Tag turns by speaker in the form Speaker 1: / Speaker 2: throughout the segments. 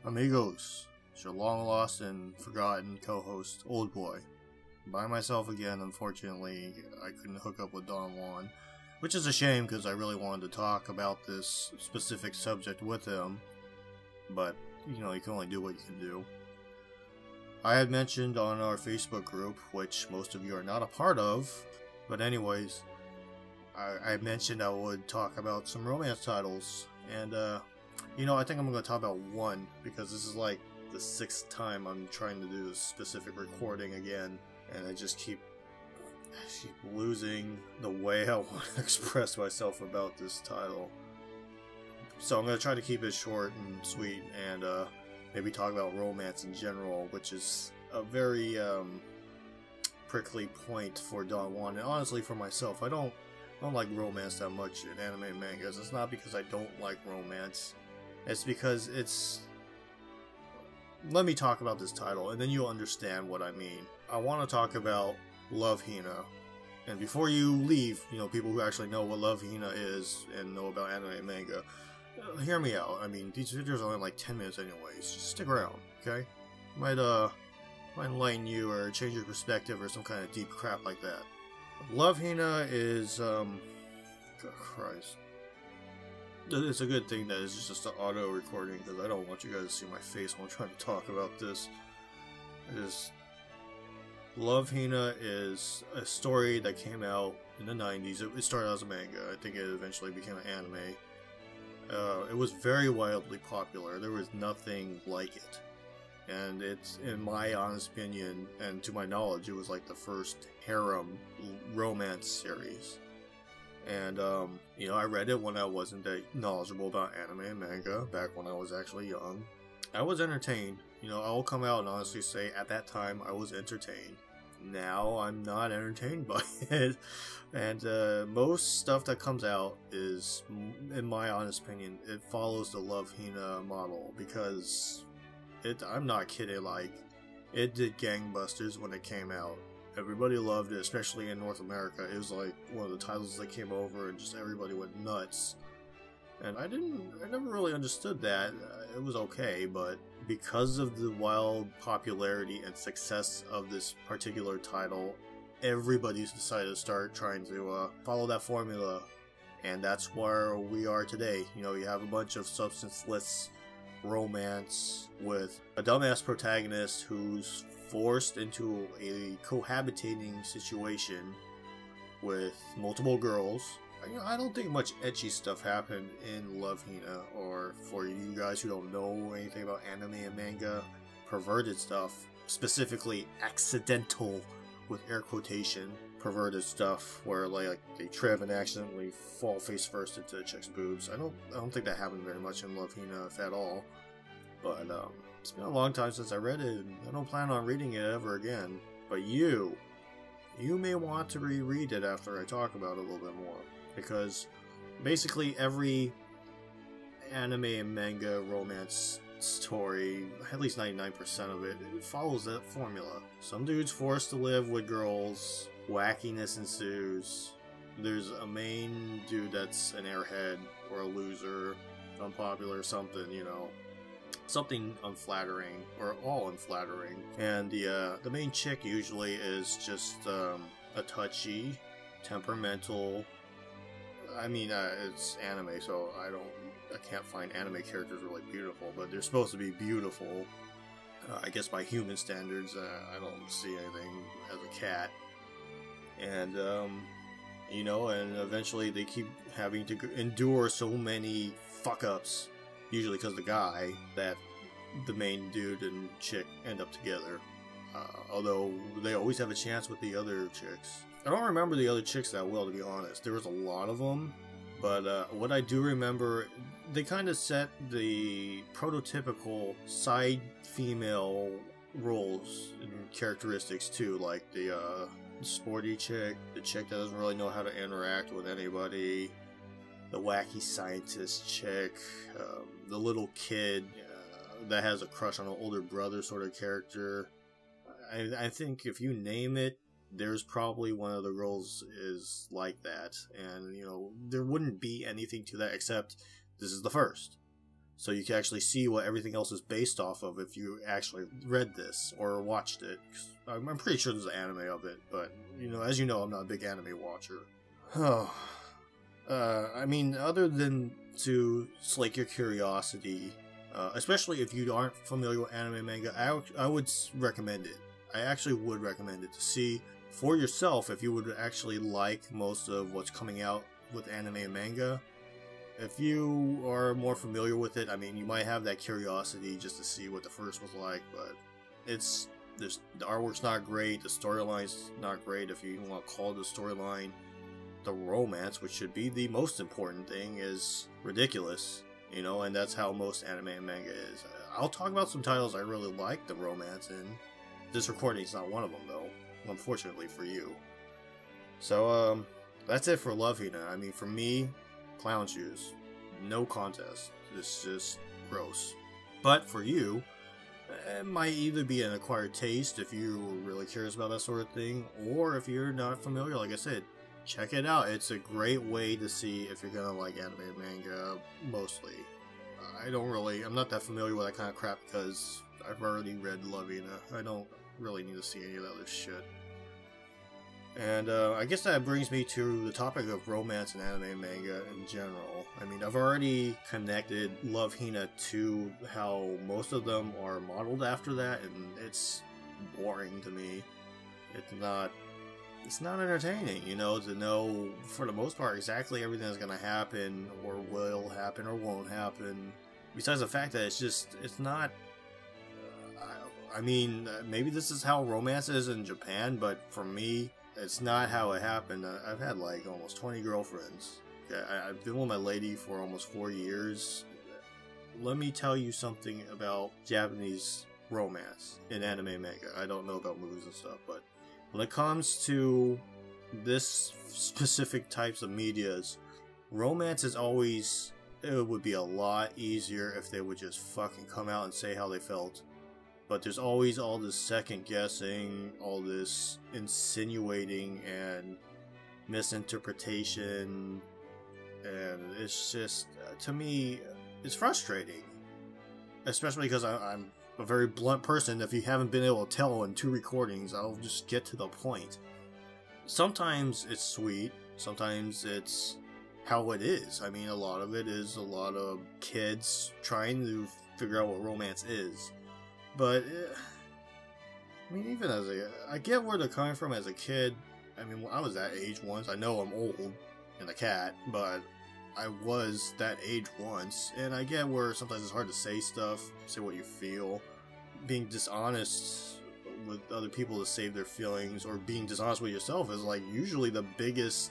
Speaker 1: Amigos, it's your long lost and forgotten co-host, Old Boy. By myself again, unfortunately, I couldn't hook up with Don Juan, which is a shame because I really wanted to talk about this specific subject with him, but, you know, you can only do what you can do. I had mentioned on our Facebook group, which most of you are not a part of, but anyways, I mentioned I would talk about some romance titles, and, you know, I think I'm going to talk about one, because this is like the 6th time I'm trying to do this specific recording again, and I just keep losing the way I want to express myself about this title. So I'm going to try to keep it short and sweet, and maybe talk about romance in general, which is a very prickly point for Don Juan, and honestly for myself. I don't like romance that much in anime and mangas. It's not because I don't like romance. It's because it's... Let me talk about this title, and then you'll understand what I mean. I want to talk about Love Hina. And before you leave, you know, people who actually know what Love Hina is and know about anime and manga, hear me out. I mean, these videos are only like 10 minutes anyways. Just stick around, okay? Might enlighten you or change your perspective or some kind of deep crap like that. Love Hina is, God Christ. It's a good thing that it's just an auto recording, because I don't want you guys to see my face while I'm trying to talk about this. Love Hina is a story that came out in the 90s. It started as a manga. I think it eventually became an anime. It was very wildly popular. There was nothing like it. And it's, in my honest opinion, and to my knowledge, it was like the first harem romance series. And, you know, I read it when I wasn't that knowledgeable about anime and manga, back when I was actually young. I was entertained. You know, I'll come out and honestly say, at that time, I was entertained. Now, I'm not entertained by it. And, most stuff that comes out is, in my honest opinion, it follows the Love Hina model, because I'm not kidding, like, it did gangbusters when it came out. Everybody loved it, especially in North America. It was like one of the titles that came over and just everybody went nuts. And I never really understood that. It was okay, but because of the wild popularity and success of this particular title, everybody's decided to start trying to follow that formula. And that's where we are today. You know, you have a bunch of substanceless romance with a dumbass protagonist who's forced into a cohabitating situation with multiple girls. You know, I don't think much ecchi stuff happened in Love Hina, or for you guys who don't know anything about anime and manga, perverted stuff, specifically accidental, with air quotation, perverted stuff where like they trip and accidentally fall face first into a chick's boobs. I don't think that happened very much in Love Hina, if at all. But it's been a long time since I read it, and I don't plan on reading it ever again. But you may want to reread it after I talk about it a little bit more, because basically every anime and manga romance story, at least 99% of it follows that formula. Some dude's forced to live with girls, wackiness ensues, there's a main dude that's an airhead or a loser, unpopular or something, you know, something unflattering, or all unflattering, and the main chick usually is just a touchy, temperamental. I mean, it's anime, so I can't find anime characters really beautiful, but they're supposed to be beautiful. I guess by human standards, I don't see anything as a cat, and you know, and eventually they keep having to endure so many fuck-ups, usually because the guy, that the main dude and chick end up together. Although they always have a chance with the other chicks. I don't remember the other chicks that well, to be honest. There was a lot of them, but what I do remember, they kind of set the prototypical side female roles and characteristics too, like the sporty chick, the chick that doesn't really know how to interact with anybody, the wacky scientist chick, the little kid that has a crush on an older brother sort of character. I think if you name it, there's probably one of the girls is like that, and you know, there wouldn't be anything to that except this is the first. so you can actually see what everything else is based off of if you actually read this or watched it. I'm pretty sure there's an anime of it, but, you know, as you know, I'm not a big anime watcher. I mean, other than to slake your curiosity, especially if you aren't familiar with anime manga, I would recommend it. I actually would recommend it to see for yourself if you would actually like most of what's coming out with anime and manga. If you are more familiar with it, I mean, you might have that curiosity just to see what the first was like, but the artwork's not great, the storyline's not great if you even want to call it a storyline. The romance, which should be the most important thing, is ridiculous, you know, and that's how most anime and manga is. I'll talk about some titles I really like the romance in. This recording is not one of them, though, unfortunately for you. So, that's it for Love Hina. I mean, for me, clown shoes. No contest. It's just gross. But for you, it might either be an acquired taste if you're really curious about that sort of thing, or if you're not familiar, like I said, check it out. It's a great way to see if you're gonna like anime and manga, mostly. I'm not that familiar with that kind of crap because I've already read Love Hina. I don't really need to see any of that other shit. And I guess that brings me to the topic of romance and anime and manga in general. I mean, I've already connected Love Hina to how most of them are modeled after that, and it's boring to me. It's not entertaining, you know, to know, for the most part, exactly everything that's going to happen, or will happen, or won't happen. Besides the fact that it's not... I mean, maybe this is how romance is in Japan, but for me, it's not how it happened. I've had, like, almost 20 girlfriends. I've been with my lady for almost 4 years. Let me tell you something about Japanese romance in anime and manga. I don't know about movies and stuff, but when it comes to this specific types of medias, romance is always... It would be a lot easier if they would just fucking come out and say how they felt. But there's always all this second guessing, all this insinuating and misinterpretation, and it's just, to me, it's frustrating. Especially because I'm a very blunt person. If you haven't been able to tell in 2 recordings, I'll just get to the point. Sometimes it's sweet, sometimes it's how it is. I mean, a lot of it is a lot of kids trying to figure out what romance is. But, I mean, even I get where they're coming from as a kid. I mean, I was that age once. I know I'm old and a cat, but I was that age once. And I get where sometimes it's hard to say stuff, say what you feel. Being dishonest with other people to save their feelings, or being dishonest with yourself is, like, usually the biggest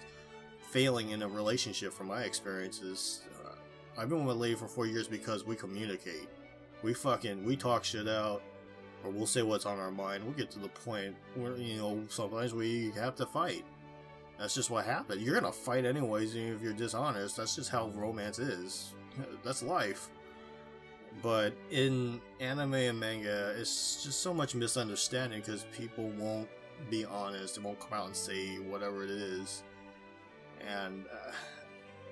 Speaker 1: failing in a relationship from my experiences. I've been with my lady for 4 years because we communicate. We talk shit out, or we'll say what's on our mind. We'll get to the point where, you know, sometimes we have to fight. That's just what happens. You're gonna fight anyways, even if you're dishonest. That's just how romance is. That's life. But in anime and manga, it's just so much misunderstanding because people won't be honest. They won't come out and say whatever it is. And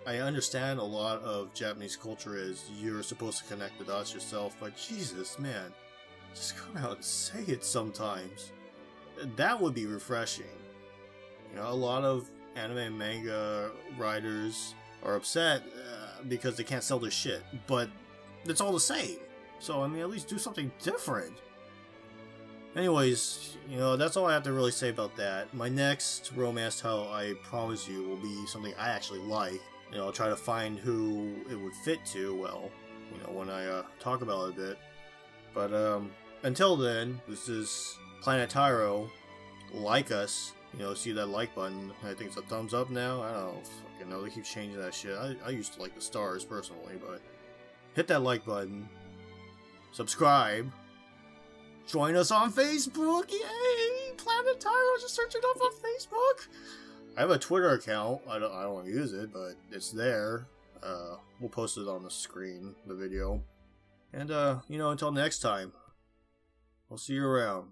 Speaker 1: I understand a lot of Japanese culture is you're supposed to connect the dots yourself, but Jesus, man, just come out and say it sometimes. That would be refreshing. You know, a lot of anime and manga writers are upset because they can't sell their shit, but it's all the same. So, I mean, at least do something different. Anyways, you know, that's all I have to really say about that. My next romance title, I promise you, will be something I actually like. You know, I'll try to find who it would fit to, well, you know, when I talk about it a bit. But until then, this is Planet Tyro. Like us. You know, see that like button. I think it's a thumbs up now. I don't fucking know. They keep changing that shit. I used to like the stars, personally, but hit that like button. Subscribe. Join us on Facebook. Yay! Planet Tyro, just search it up on Facebook. I have a Twitter account. I don't use it, but it's there. We'll post it on the screen, the video. And, you know, until next time, I'll see you around.